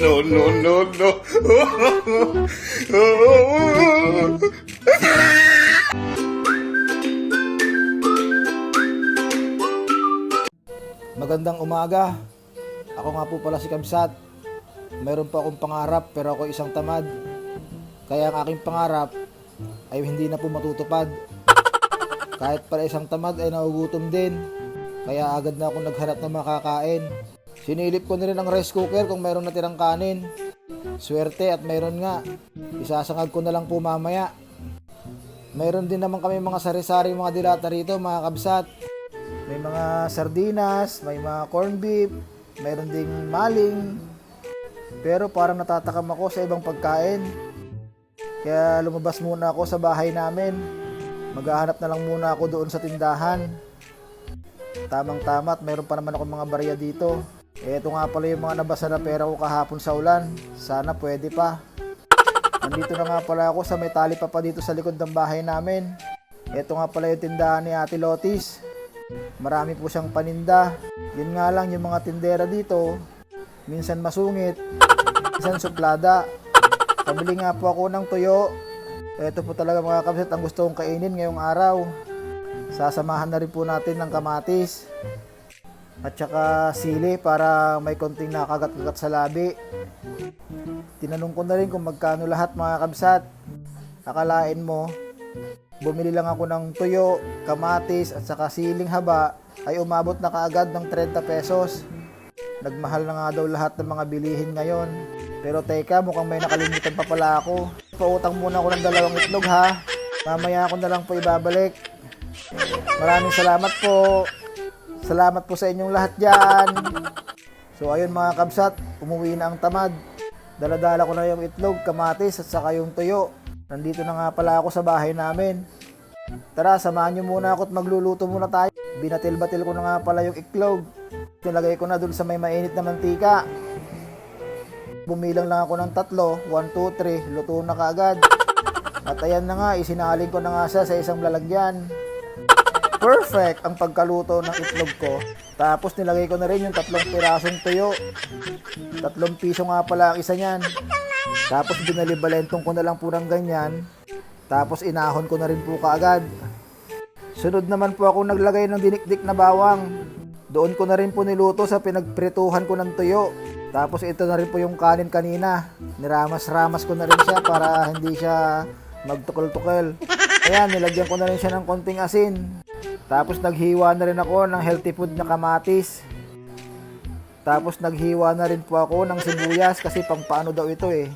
No, no, no, no. Magandang umaga. Ako nga po pala si Kamsat. Mayroon pa akong pangarap pero ako isang tamad. Kaya ang aking pangarap ay hindi na po matutupad. Kahit pala isang tamad ay nagugutom din. Kaya agad na ako naghanap ng makakain. Sinilip ko na rin ang rice cooker kung mayroon natirang kanin. Swerte at mayroon nga. Isasangag ko na lang po mamaya. Mayroon din naman kami mga sari-sari mga dilata rito mga kabsat. May mga sardinas, may mga corned beef, mayroon ding maling. Pero parang natatakam ako sa ibang pagkain. Kaya lumabas muna ako sa bahay namin. Maghahanap na lang muna ako doon sa tindahan. Tamang-tama at mayroon pa naman ako mga barya dito. Ito nga pala yung mga nabasa na pera ko kahapon sa ulan. Sana pwede pa. Nandito na nga pala ako sa may tali pa dito sa likod ng bahay namin. Ito nga pala yung tindahan ni Ate Lotis. Marami po siyang paninda. Yun nga lang yung mga tindera dito, minsan masungit, minsan suplada. Pabili nga po ako ng tuyo. Ito po talaga mga kabsat ang gusto kong kainin ngayong araw. Sasamahan na rin po natin ng kamatis at saka sili para may konting nakagat-kagat sa labi. Tinanong ko na rin kung magkano lahat mga kabsat. Akalain mo, bumili lang ako ng tuyo, kamatis at saka siling haba ay umabot na kaagad ng 30 pesos. Nagmahal na nga daw lahat ng mga bilihin ngayon. Pero teka, mukhang may nakalimutan pa pala ako. Pautang muna ako ng 2 itlog ha. Mamaya ako na lang po ibabalik. Maraming salamat po. Salamat po sa inyong lahat dyan. So ayun mga kabsat, umuwi na ang tamad. Daladala ko na yung itlog, kamatis at saka yung tuyo. Nandito na nga pala ako sa bahay namin. Tara, samahan nyo muna ako at magluluto muna tayo. Binatil-batil ko na nga pala yung itlog. Nilagay ko na dun sa may mainit na mantika. Bumilang lang ako ng 3, 1, 2, 3, luto na kaagad. At ayan na nga, isinaling ko na nga siya sa isang lalagyan. Perfect ang pagkaluto ng itlog ko. Tapos nilagay ko na rin yung 3 pirasong tuyo. 3 piso nga pala ang isa niyan. Tapos binalibalentong ko na lang po ng ganyan. Tapos inahon ko na rin po kaagad. Sunod naman po ako naglagay ng dinikdik na bawang. Doon ko na rin po niluto sa pinagprituhan ko ng tuyo. Tapos ito na rin po yung kanin kanina. Niramas-ramas ko na rin siya para hindi siya magtukol-tukol. Ayan, nilagyan ko na rin siya ng konting asin. Tapos naghiwa na rin ako ng healthy food na kamatis. Tapos naghiwa na rin po ako ng sibuyas kasi pampaano daw ito eh.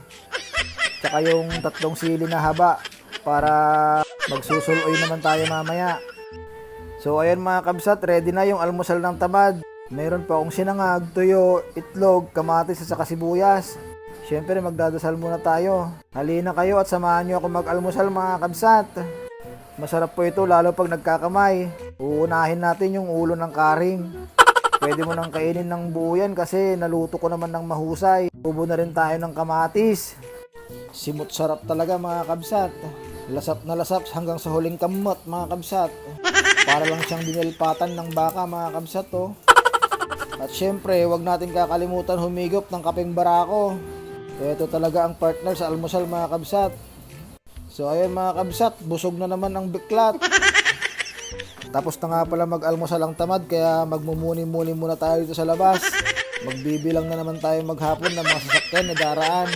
Tsaka yung 3 sili na haba para magsusuloy naman tayo mamaya. So ayan mga kabsat, ready na yung almusal ng tamad. Meron pa akong sinangag, tuyo, itlog, kamatis at saka sibuyas. Siyempre magdadasal muna tayo. Halina kayo at samahan nyo ako mag-almusal mga kabsat. Masarap po ito lalo pag nagkakamay. Uunahin natin yung ulo ng karing. Pwede mo nang kainin ng buo yan kasi naluto ko naman ng mahusay. Ubo na rin tayo ng kamatis. Simot sarap talaga mga kabsat. Lasap na lasap hanggang sa huling kamot mga kabsat. Para lang siyang dinilpatan ng baka mga kabsat oh. At syempre, wag natin kakalimutan humigop ng kapeng barako. Ito talaga ang partner sa almusal mga kabsat. So ayun mga kabsat, busog na naman ang biklat. Tapos na nga pala mag-almusal ang tamad kaya magmumuni-muni muna tayo dito sa labas. Magbibilang na naman tayo maghapon ng mga sasakyan na daraan.